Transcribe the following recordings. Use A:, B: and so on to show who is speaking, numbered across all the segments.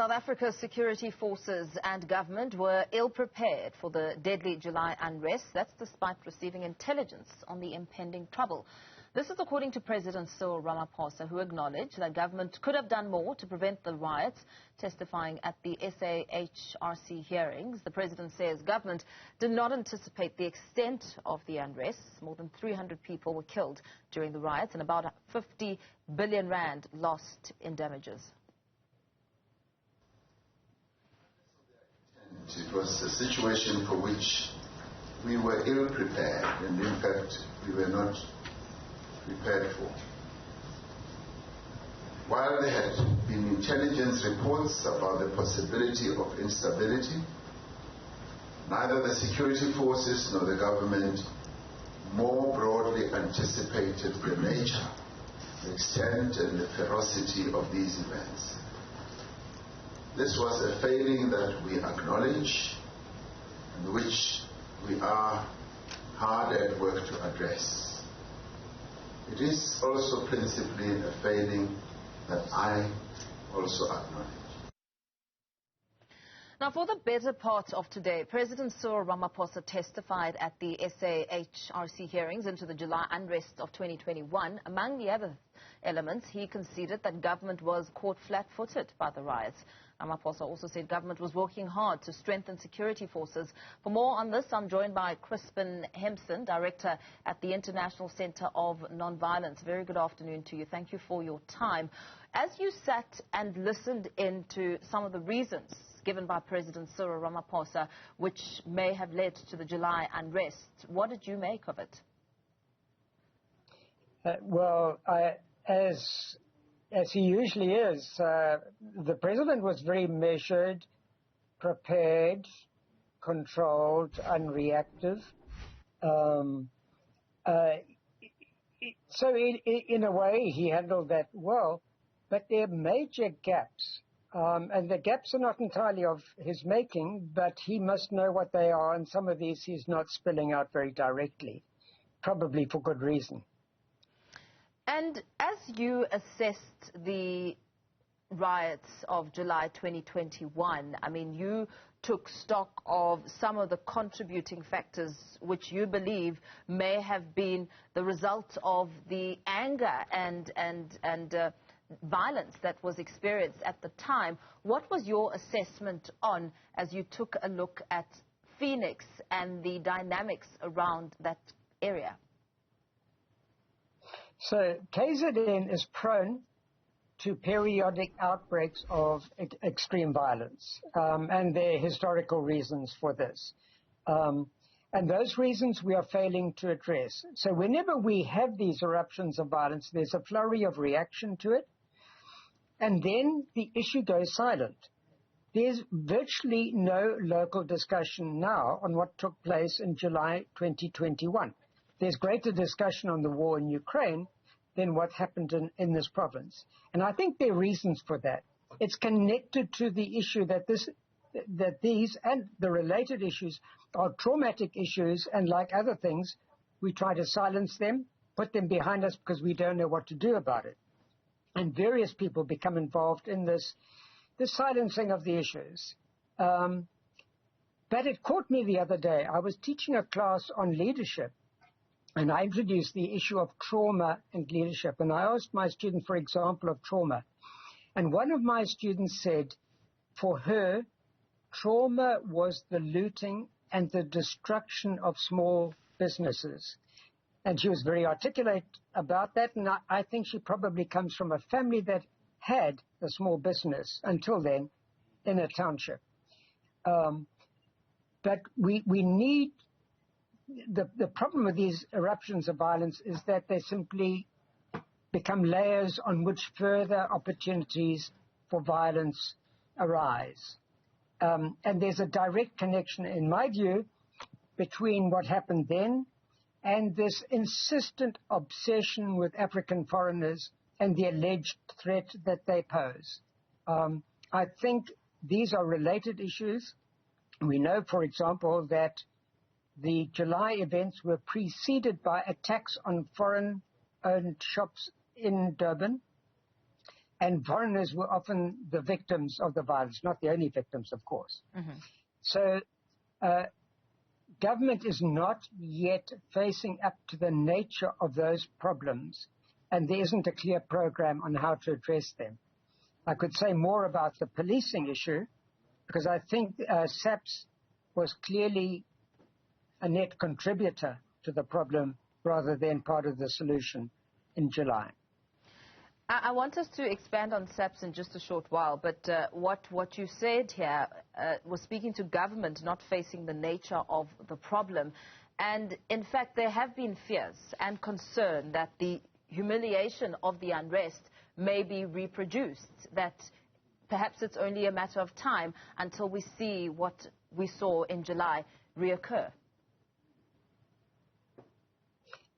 A: South Africa's security forces and government were ill-prepared for the deadly July unrest. That's despite receiving intelligence on the impending trouble. This is according to President Cyril Ramaphosa, who acknowledged that government could have done more to prevent the riots. Testifying at the SAHRC hearings, the president says government did not anticipate the extent of the unrest. More than 300 people were killed during the riots and about 50 billion rand lost in damages.
B: It was a situation for which we were ill-prepared, and in fact we were not prepared for. While there had been intelligence reports about the possibility of instability, neither the security forces nor the government more broadly anticipated the nature, the extent and the ferocity of these events. This was a failing that we acknowledge and which we are hard at work to address. It is also principally a failing that I also acknowledge.
A: Now, for the better part of today, President Cyril Ramaphosa testified at the SAHRC hearings into the July unrest of 2021. Among the other elements, he conceded that government was caught flat-footed by the riots. Ramaphosa also said government was working hard to strengthen security forces. For more on this, I'm joined by Crispin Hemson, Director at the International Center of Nonviolence. Very good afternoon to you. Thank you for your time. As you sat and listened into some of the reasons given by President Cyril Ramaphosa, which may have led to the July unrest, what did you make of it?
C: As he usually is, the president was very measured, prepared, controlled, unreactive. So in a way, he handled that well, but there are major gaps. And the gaps are not entirely of his making, but he must know what they are, and some of these he's not spilling out very directly, probably for good reason.
A: And as you assessed the riots of July 2021, I mean, you took stock of some of the contributing factors which you believe may have been the result of the anger and violence that was experienced at the time. What was your assessment on as you took a look at Phoenix and the dynamics around that area?
C: So KZN is prone to periodic outbreaks of extreme violence, and there are historical reasons for this. And those reasons we are failing to address. So whenever we have these eruptions of violence, there's a flurry of reaction to it, and then the issue goes silent. There's virtually no local discussion now on what took place in July 2021. There's greater discussion on the war in Ukraine than what happened in this province. And I think there are reasons for that. It's connected to the issue that these and the related issues are traumatic issues, and like other things, we try to silence them, put them behind us because we don't know what to do about it. And various people become involved in this silencing of the issues. But it caught me the other day. I was teaching a class on leadership, and I introduced the issue of trauma and leadership. And I asked my student for example of trauma. And one of my students said, for her, trauma was the looting and the destruction of small businesses. And she was very articulate about that. And I think she probably comes from a family that had a small business until then in a township. But we need... The problem with these eruptions of violence is that they simply become layers on which further opportunities for violence arise. And there's a direct connection, in my view, between what happened then and this insistent obsession with African foreigners and the alleged threat that they pose. I think these are related issues. We know, for example, that the July events were preceded by attacks on foreign-owned shops in Durban. and foreigners were often the victims of the violence, not the only victims, of course.
A: Mm-hmm.
C: So government is not yet facing up to the nature of those problems, and there isn't a clear program on how to address them. I could say more about the policing issue, because I think SAPS was clearly a net contributor to the problem rather than part of the solution in July.
A: I want us to expand on SAPS in just a short while, but what you said here was speaking to government not facing the nature of the problem. And in fact, there have been fears and concern that the humiliation of the unrest may be reproduced, that perhaps it's only a matter of time until we see what we saw in July reoccur.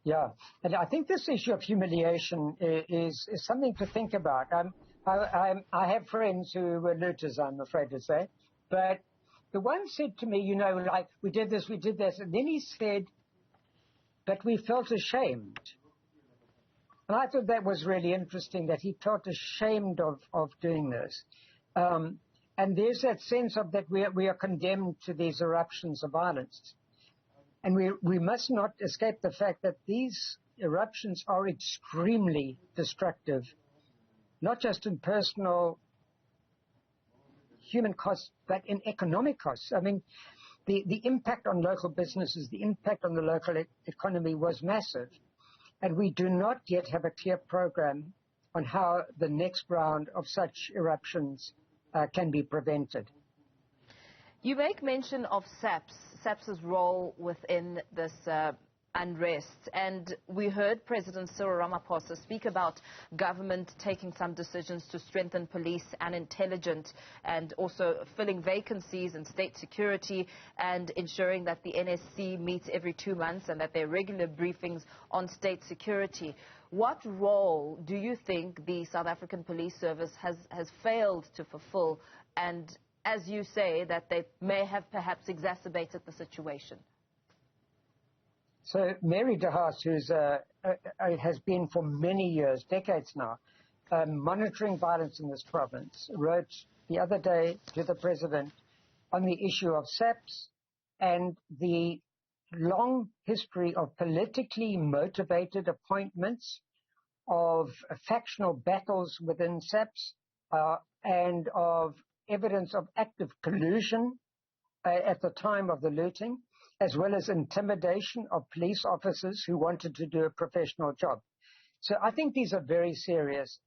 C: Yeah, and I think this issue of humiliation is something to think about. I have friends who were looters, I'm afraid to say, but the one said to me, you know, like, we did this, and then he said, but we felt ashamed. And I thought that was really interesting, that he felt ashamed of doing this. And there's that sense of that we are condemned to these eruptions of violence. And we must not escape the fact that these eruptions are extremely destructive, not just in personal human costs, but in economic costs. I mean, the impact on local businesses, the impact on the local economy was massive. And we do not yet have a clear program on how the next round of such eruptions can be prevented.
A: You make mention of SAPS's role within this unrest, and we heard President Cyril Ramaphosa speak about government taking some decisions to strengthen police and intelligence, and also filling vacancies in state security and ensuring that the NSC meets every 2 months and that there are regular briefings on state security. What role do you think the South African Police Service has failed to fulfill, and as you say, that they may have perhaps exacerbated the situation?
C: So Mary de Haas, who has been for many years, decades now, monitoring violence in this province, wrote the other day to the President on the issue of SAPS and the long history of politically motivated appointments, of factional battles within SAPS, and of evidence of active collusion at the time of the looting, as well as intimidation of police officers who wanted to do a professional job. So I think these are very serious.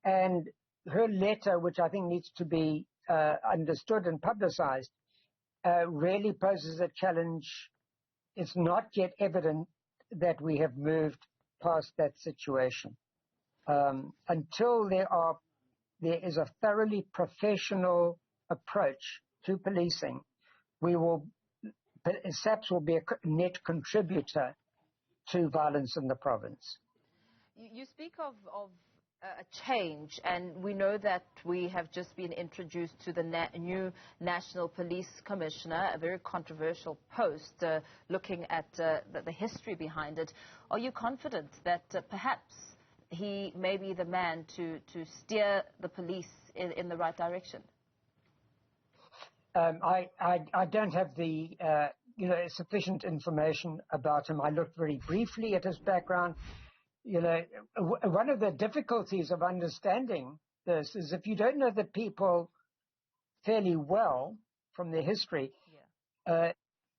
C: And her letter, which I think needs to be understood and publicized, really poses a challenge. It's not yet evident that we have moved past that situation. Until there is a thoroughly professional approach to policing, SAPS will be a net contributor to violence in the province.
A: You speak of a change, and we know that we have just been introduced to the new National Police Commissioner, a very controversial post, looking at the history behind it. Are you confident that perhaps he may be the man to steer the police in the right direction?
C: I don't have the sufficient information about him. I looked very briefly at his background. One of the difficulties of understanding this is if you don't know the people fairly well from their history,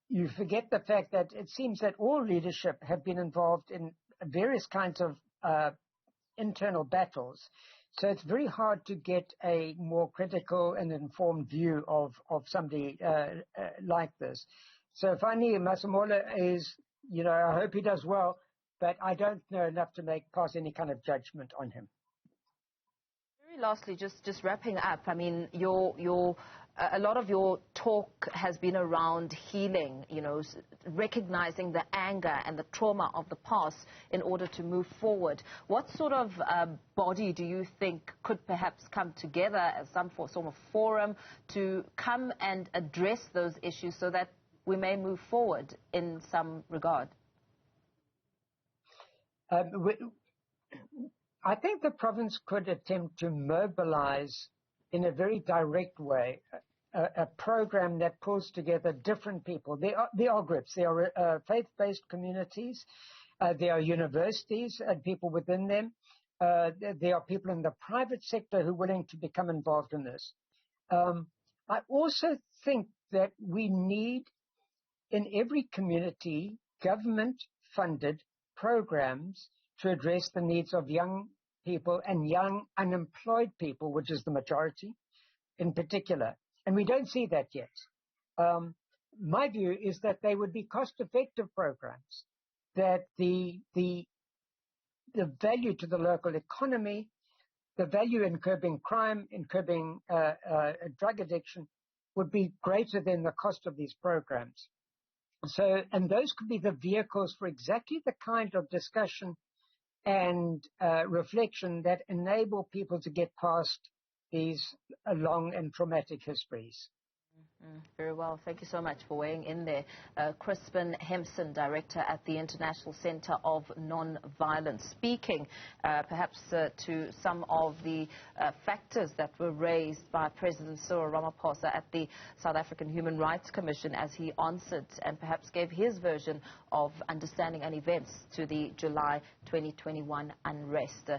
C: you forget the fact that it seems that all leadership have been involved in various kinds of internal battles. So it's very hard to get a more critical and informed view of somebody like this. So finally, Masemola is, I hope he does well, but I don't know enough to pass any kind of judgment on him.
A: Very lastly, just wrapping up, I mean, a lot of your talk has been around healing, recognizing the anger and the trauma of the past in order to move forward. What sort of body do you think could perhaps come together as some sort of forum to come and address those issues so that we may move forward in some regard?
C: I think the province could attempt to mobilize in a very direct way a program that pulls together different people. There are groups. There are faith-based communities. There are universities and people within them. There are people in the private sector who are willing to become involved in this. I also think that we need, in every community, government-funded programs to address the needs of young people and young unemployed people, which is the majority in particular. And we don't see that yet. My view is that they would be cost-effective programs, that the value to the local economy, the value in curbing crime, in curbing drug addiction, would be greater than the cost of these programs. So, and those could be the vehicles for exactly the kind of discussion and reflection that enable people to get past these long and traumatic histories.
A: Very well. Thank you so much for weighing in there. Crispin Hemson, Director at the International Center of Non-Violence, speaking perhaps to some of the factors that were raised by President Cyril Ramaphosa at the South African Human Rights Commission as he answered and perhaps gave his version of understanding and events to the July 2021 unrest.